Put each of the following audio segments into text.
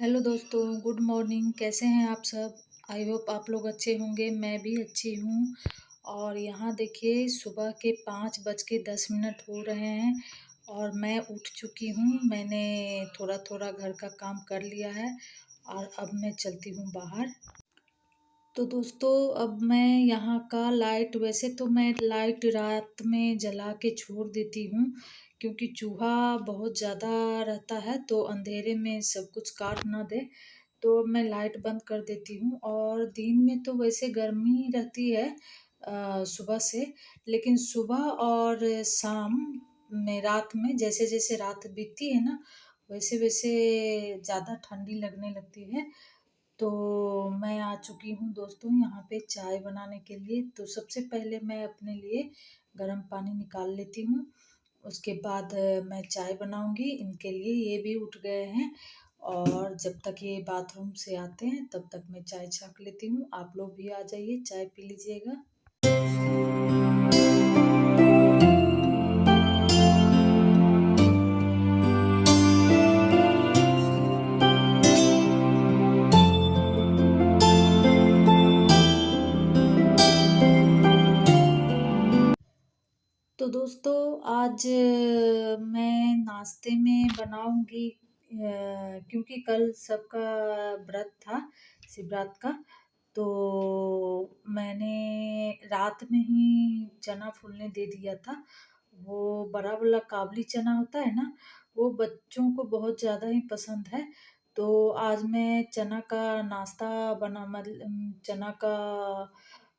Hello दोस्तों, good morning. कैसे हैं आप सब? आई होप आप लोग अच्छे होंगे। मैं भी अच्छी हूँ। और यहाँ देखिए, सुबह के 5:10 हो रहे हैं और मैं उठ चुकी हूँ। मैंने थोड़ा थोड़ा घर का काम कर लिया है और अब मैं चलती हूँ बाहर। तो दोस्तों, अब मैं यहाँ का लाइट, वैसे तो मैं लाइट रात में जला के छोड़ देती हूँ क्योंकि चूहा बहुत ज़्यादा रहता है, तो अंधेरे में सब कुछ काट ना दे। तो अब मैं लाइट बंद कर देती हूँ और दिन में तो वैसे गर्मी रहती है सुबह से। लेकिन सुबह और शाम में, रात में, जैसे जैसे रात बीतती है ना, वैसे वैसे ज़्यादा ठंडी लगने लगती है। तो मैं आ चुकी हूँ दोस्तों यहाँ पे चाय बनाने के लिए। तो सबसे पहले मैं अपने लिए गर्म पानी निकाल लेती हूँ। उसके बाद मैं चाय बनाऊंगी इनके लिए। ये भी उठ गए हैं और जब तक ये बाथरूम से आते हैं तब तक मैं चाय छाक लेती हूँ। आप लोग भी आ जाइए, चाय पी लीजिएगा। तो दोस्तों, आज मैं नाश्ते में बनाऊंगी, क्योंकि कल सबका व्रत था, शिवरात का। तो मैंने रात में ही चना फूलने दे दिया था। वो बड़ा वाला काबली चना होता है ना, वो बच्चों को बहुत ज़्यादा ही पसंद है। तो आज मैं चना का नाश्ता चना का,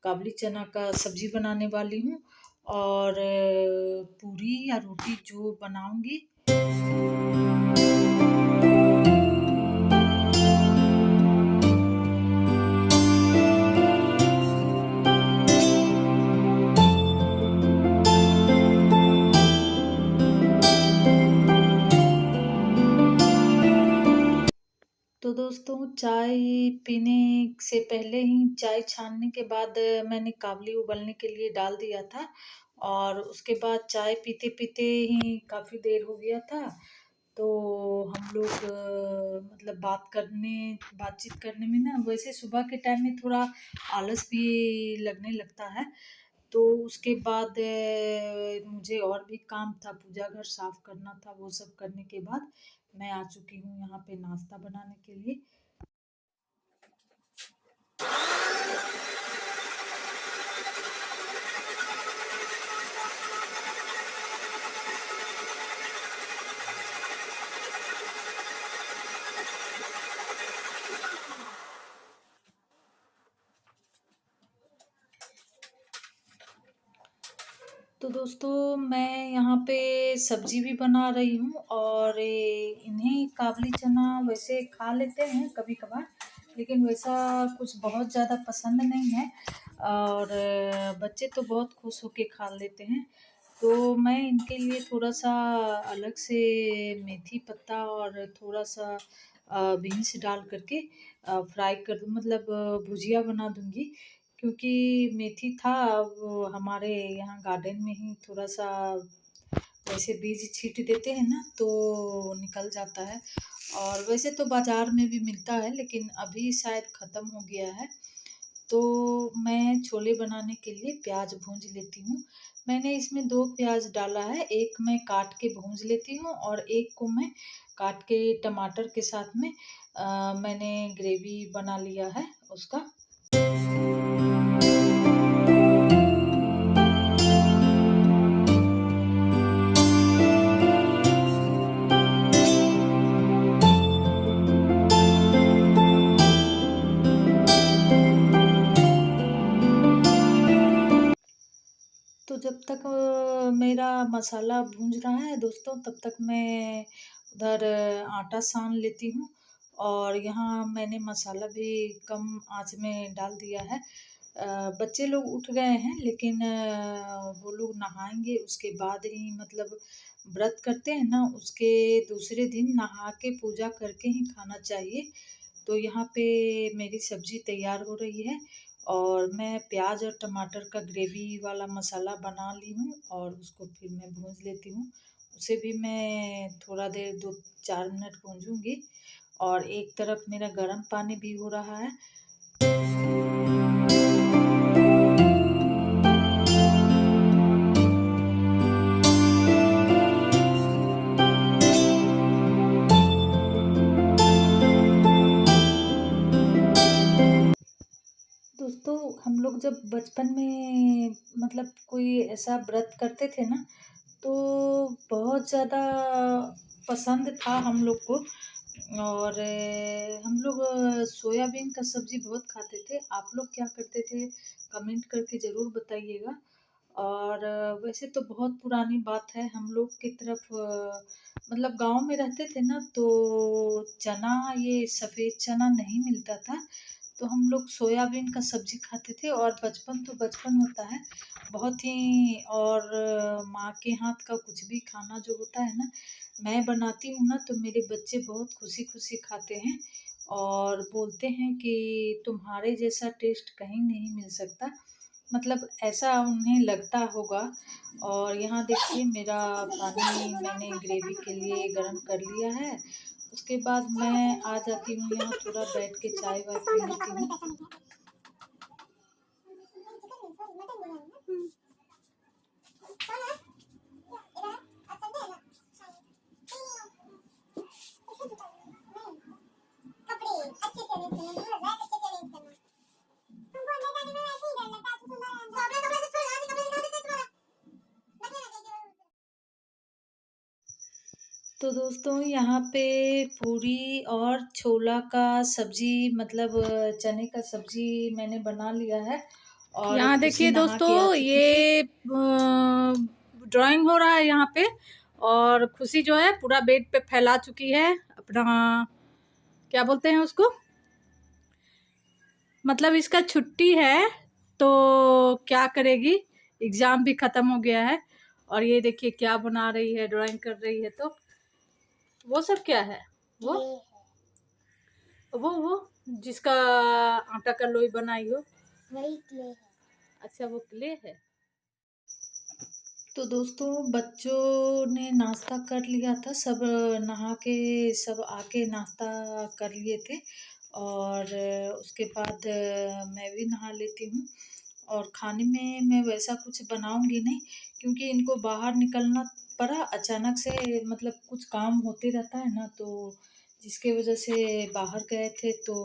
काबली चना का सब्जी बनाने वाली हूँ और पूरी या रोटी जो बनाऊंगी। तो दोस्तों, चाय पीने से पहले ही, चाय छानने के बाद मैंने काबली उबलने के लिए डाल दिया था और उसके बाद चाय पीते पीते ही काफ़ी देर हो गया था। तो हम लोग मतलब बातचीत करने में ना, वैसे सुबह के टाइम में थोड़ा आलस भी लगने लगता है। तो उसके बाद मुझे और भी काम था, पूजा घर साफ करना था। वो सब करने के बाद मैं आ चुकी हूँ यहाँ पे नाश्ता बनाने के लिए। तो दोस्तों, मैं यहाँ पे सब्जी भी बना रही हूँ और इन्हें काबली चना वैसे खा लेते हैं कभी कभार, लेकिन वैसा कुछ बहुत ज़्यादा पसंद नहीं है। और बच्चे तो बहुत खुश होके खा लेते हैं। तो मैं इनके लिए थोड़ा सा अलग से मेथी पत्ता और थोड़ा सा बीन्स डाल करके फ्राई कर दूँ, मतलब भुजिया बना दूँगी। क्योंकि मेथी था, वो हमारे यहाँ गार्डन में ही थोड़ा सा वैसे बीज छींट देते हैं ना, तो निकल जाता है। और वैसे तो बाजार में भी मिलता है, लेकिन अभी शायद ख़त्म हो गया है। तो मैं छोले बनाने के लिए प्याज भूंज लेती हूँ। मैंने इसमें 2 प्याज डाला है, एक मैं काट के भूंज लेती हूँ और एक को मैं काट के टमाटर के साथ में मैंने ग्रेवी बना लिया है उसका। तो जब तक मेरा मसाला भूंज रहा है दोस्तों, तब तक मैं उधर आटा सान लेती हूँ। और यहाँ मैंने मसाला भी कम आंच में डाल दिया है। बच्चे लोग उठ गए हैं, लेकिन वो लोग नहाएंगे उसके बाद ही, मतलब व्रत करते हैं ना, उसके दूसरे दिन नहा के पूजा करके ही खाना चाहिए। तो यहाँ पे मेरी सब्जी तैयार हो रही है और मैं प्याज और टमाटर का ग्रेवी वाला मसाला बना ली हूँ और उसको फिर मैं भूंज लेती हूँ। उसे भी मैं थोड़ा देर 2-4 मिनट भूंजूंगी और एक तरफ मेरा गर्म पानी भी हो रहा है। दोस्तों हम लोग जब बचपन में मतलब कोई ऐसा व्रत करते थे ना, तो बहुत ज़्यादा पसंद था हम लोग को। और हम लोग सोयाबीन का सब्ज़ी बहुत खाते थे। आप लोग क्या करते थे कमेंट करके ज़रूर बताइएगा। और वैसे तो बहुत पुरानी बात है, हम लोग की तरफ मतलब गांव में रहते थे ना, तो चना, ये सफ़ेद चना नहीं मिलता था, तो हम लोग सोयाबीन का सब्ज़ी खाते थे। और बचपन तो बचपन होता है बहुत ही। और माँ के हाथ का कुछ भी खाना जो होता है ना, मैं बनाती हूँ ना, तो मेरे बच्चे बहुत खुशी खुशी खाते हैं और बोलते हैं कि तुम्हारे जैसा टेस्ट कहीं नहीं मिल सकता, मतलब ऐसा उन्हें लगता होगा। और यहाँ देखिए मेरा पानी मैंने ग्रेवी के लिए गरम कर लिया है। उसके बाद मैं आ जाती हूँ यहाँ, थोड़ा बैठ के चाय वाय पी लेती हूँ। तो दोस्तों यहाँ पे पूरी और छोला का सब्जी, मतलब चने का सब्जी मैंने बना लिया है। और यहाँ खुशी देखिए नहा के आ दोस्तों, चुकी थी। ये ड्राइंग हो रहा है यहाँ पे। और खुशी जो है पूरा बेड पे फैला चुकी है अपना, क्या बोलते हैं उसको, मतलब इसका छुट्टी है तो क्या करेगी, एग्जाम भी खत्म हो गया है। और ये देखिए क्या बना रही है, ड्राइंग कर रही है। तो वो सब क्या है, वो जिसका आटा का लोई बनाई हो, वही क्ले है। अच्छा वो क्ले है। तो दोस्तों बच्चों ने नाश्ता कर लिया था, सब नहा के सब आके नाश्ता कर लिए थे। और उसके बाद मैं भी नहा लेती हूँ। और खाने में मैं वैसा कुछ बनाऊंगी नहीं, क्योंकि इनको बाहर निकलना पड़ा अचानक से, मतलब कुछ काम होते रहता है ना, तो जिसके वजह से बाहर गए थे। तो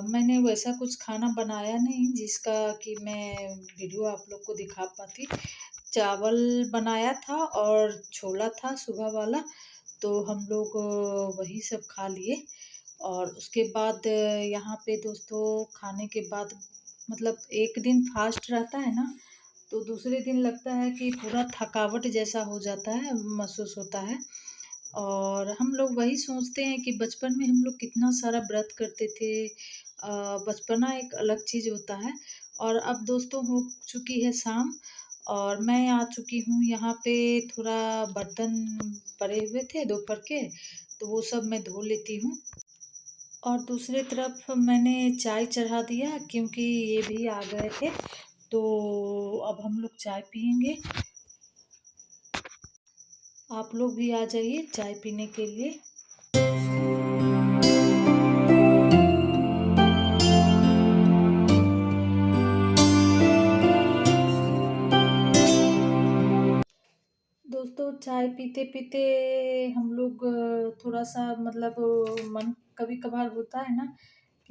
मैंने वैसा कुछ खाना बनाया नहीं जिसका कि मैं वीडियो आप लोग को दिखा पाती। चावल बनाया था और छोला था सुबह वाला, तो हम लोग वही सब खा लिए। और उसके बाद यहाँ पे दोस्तों खाने के बाद, मतलब एक दिन फास्ट रहता है ना, तो दूसरे दिन लगता है कि पूरा थकावट जैसा हो जाता है, महसूस होता है। और हम लोग वही सोचते हैं कि बचपन में हम लोग कितना सारा व्रत करते थे। बचपना एक अलग चीज़ होता है। और अब दोस्तों हो चुकी है शाम, और मैं आ चुकी हूँ यहाँ पे। थोड़ा बर्तन पड़े हुए थे दोपहर के, तो वो सब मैं धो लेती हूँ। और दूसरी तरफ मैंने चाय चढ़ा दिया, क्योंकि ये भी आ गए थे, तो अब हम लोग चाय पियेंगे। आप लोग भी आ जाइए चाय पीने के लिए। दोस्तों चाय पीते पीते हम लोग थोड़ा सा, मतलब मन कभी कभार होता है ना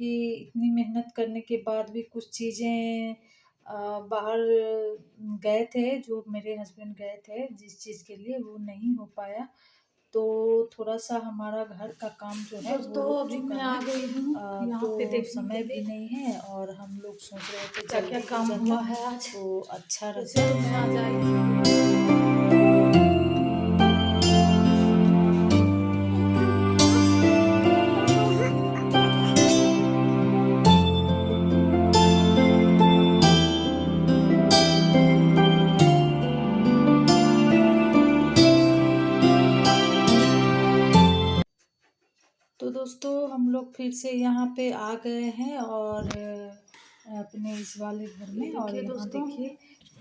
कि इतनी मेहनत करने के बाद भी कुछ चीज़ें बाहर गए थे, जो मेरे हस्बैंड गए थे जिस चीज़ के लिए, वो नहीं हो पाया। तो थोड़ा सा हमारा घर का काम जो है वो दोस्तों रुक अभी चुका मैं है। आ गई हूँ यहाँ तो पे देखने समय के भी लिए नहीं है, और हम लोग सोच रहे थे क्या क्या जल्दी हो काम जाता हुआ है आज। तो अच्छा वैसे रहता। तो मैं आ जाएगी। तो दोस्तों हम लोग फिर से यहाँ पे आ गए हैं, और अपने इस वाले घर में। और देखिए यहाँ दोस्तों, देखिए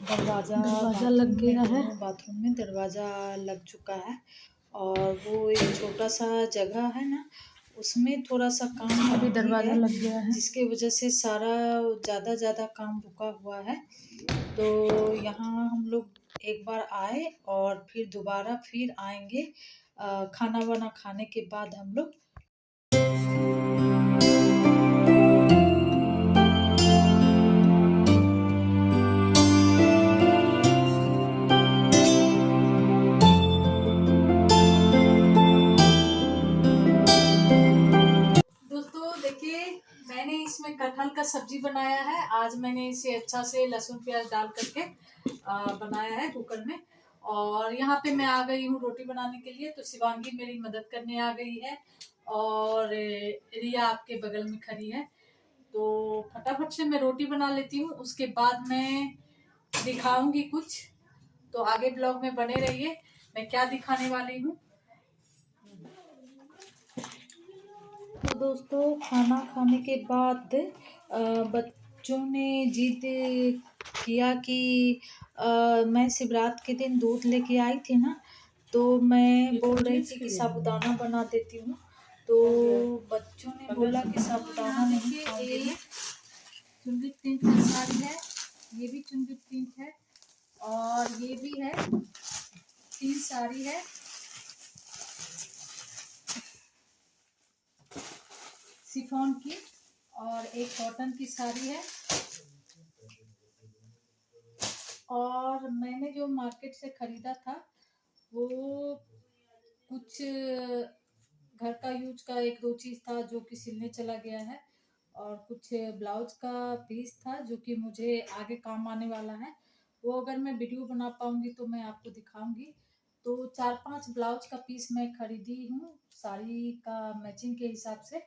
दरवाज़ा, दरवाजा लग बाथरूम में, गया है। दोनों बाथरूम में दरवाज़ा लग चुका है। और वो एक छोटा सा जगह है ना, उसमें थोड़ा सा काम अभी दरवाज़ा है, लग गया है। जिसके वजह से सारा ज़्यादा काम रुका हुआ है। तो यहाँ हम लोग एक बार आए और फिर दोबारा फिर आएंगे खाना वाना खाने के बाद हम लोग। दोस्तों देखिए, मैंने इसमें कटहल का सब्जी बनाया है। आज मैंने इसे अच्छा से लहसुन प्याज डाल करके बनाया है कुकर में। और यहाँ पे मैं आ गई हूँ रोटी बनाने के लिए। तो शिवांगी मेरी मदद करने आ गई है और रिया आपके बगल में खड़ी है। तो फटाफट से मैं रोटी बना लेती हूँ, उसके बाद मैं दिखाऊंगी कुछ। तो आगे ब्लॉग में बने रहिए, मैं क्या दिखाने वाली हूँ। तो दोस्तों खाना खाने के बाद बच्चों ने जिद किया कि मैं शिवरात के दिन दूध लेके आई थी ना, तो मैं बोल रही थी कि साबूदाना बना देती हूँ। तो बच्चों ने बोला कि साबूदाना नहीं खाऊंगी मैं। चुनरी प्रिंट की साड़ी है, ये भी चुनरी प्रिंट है और ये भी है। 3 साड़ी है, शिफॉन की, और एक कॉटन की साड़ी है। और मैंने जो मार्केट से खरीदा था वो कुछ घर का यूज का 1-2 चीज़ था जो कि सिलने चला गया है, और कुछ ब्लाउज का पीस था जो कि मुझे आगे काम आने वाला है। वो अगर मैं वीडियो बना पाऊंगी तो मैं आपको दिखाऊंगी। तो 4-5 ब्लाउज का पीस मैं खरीदी हूँ साड़ी का मैचिंग के हिसाब से।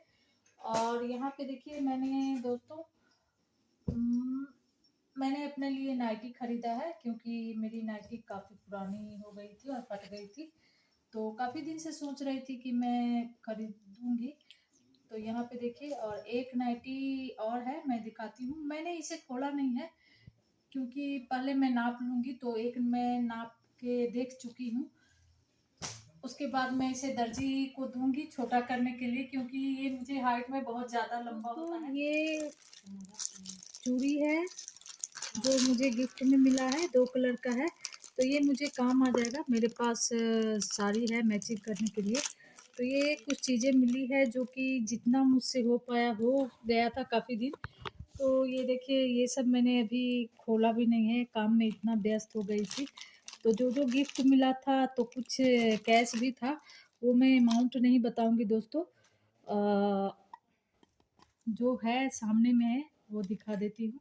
और यहाँ पे देखिए मैंने दोस्तों मैंने अपने लिए नाइटी खरीदा है, क्योंकि मेरी नाइटी काफ़ी पुरानी हो गई थी और फट गई थी। तो काफ़ी दिन से सोच रही थी कि मैं खरीदूंगी। तो यहाँ पे देखिए, और एक नाइटी और है, मैं दिखाती हूँ। मैंने इसे खोला नहीं है क्योंकि पहले मैं नाप लूँगी। तो एक मैं नाप के देख चुकी हूँ, उसके बाद मैं इसे दर्जी को दूंगी छोटा करने के लिए, क्योंकि ये मुझे हाइट में बहुत ज़्यादा लंबा होता है। ये चूड़ी है जो मुझे गिफ्ट में मिला है, 2 कलर का है। तो ये मुझे काम आ जाएगा, मेरे पास साड़ी है मैचिंग करने के लिए। तो ये कुछ चीज़ें मिली है जो कि जितना मुझसे हो पाया हो गया था काफ़ी दिन। तो ये देखिए, ये सब मैंने अभी खोला भी नहीं है, काम में इतना व्यस्त हो गई थी। तो जो गिफ्ट मिला था तो कुछ कैश भी था, वो मैं अमाउंट नहीं बताऊंगी दोस्तों। जो है सामने में है वो दिखा देती हूँ।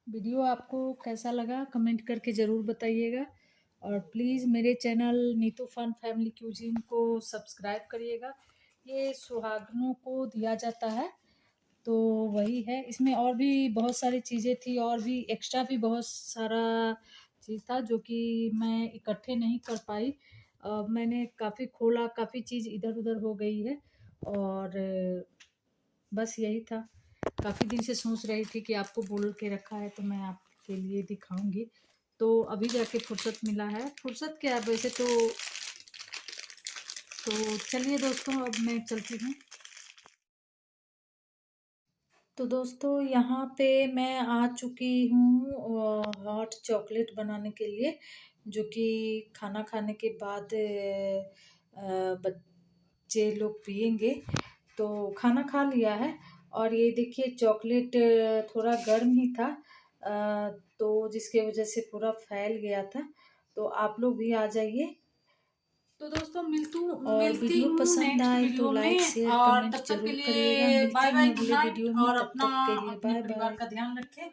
वीडियो आपको कैसा लगा कमेंट करके ज़रूर बताइएगा, और प्लीज़ मेरे channel Neetu fun family cuisine को सब्सक्राइब करिएगा। ये सुहागनों को दिया जाता है, तो वही है। इसमें और भी बहुत सारी चीज़ें थी, और भी एक्स्ट्रा भी बहुत सारा चीज़ था जो कि मैं इकट्ठे नहीं कर पाई। मैंने काफ़ी खोला, काफ़ी चीज़ इधर उधर हो गई है, और बस यही था। काफ़ी दिन से सोच रही थी कि आपको बोल के रखा है तो मैं आपके लिए दिखाऊंगी। तो अभी जाके फुर्सत मिला है, फुर्सत क्या है वैसे तो चलिए दोस्तों, अब मैं चलती हूँ। तो दोस्तों यहाँ पे मैं आ चुकी हूँ हॉट चॉकलेट बनाने के लिए, जो कि खाना खाने के बाद बच्चे लोग पियेंगे। तो खाना खा लिया है, और ये देखिए चॉकलेट थोड़ा गर्म ही था, तो जिसके वजह से पूरा फैल गया था। तो आप लोग भी आ जाइए। तो दोस्तों और मिलती वीडियो हूँ पसंद नेक्स्ट आए तो वीडियो लाइक में। शेयर और कमेंट तब तक के जरूर करिएगा। लिए मिलते बाय हैं बाय, गुड अगले नाइट। वीडियो में, और तब अपना तक के लिए अपने बाय परिवार बाय। का ध्यान रखें।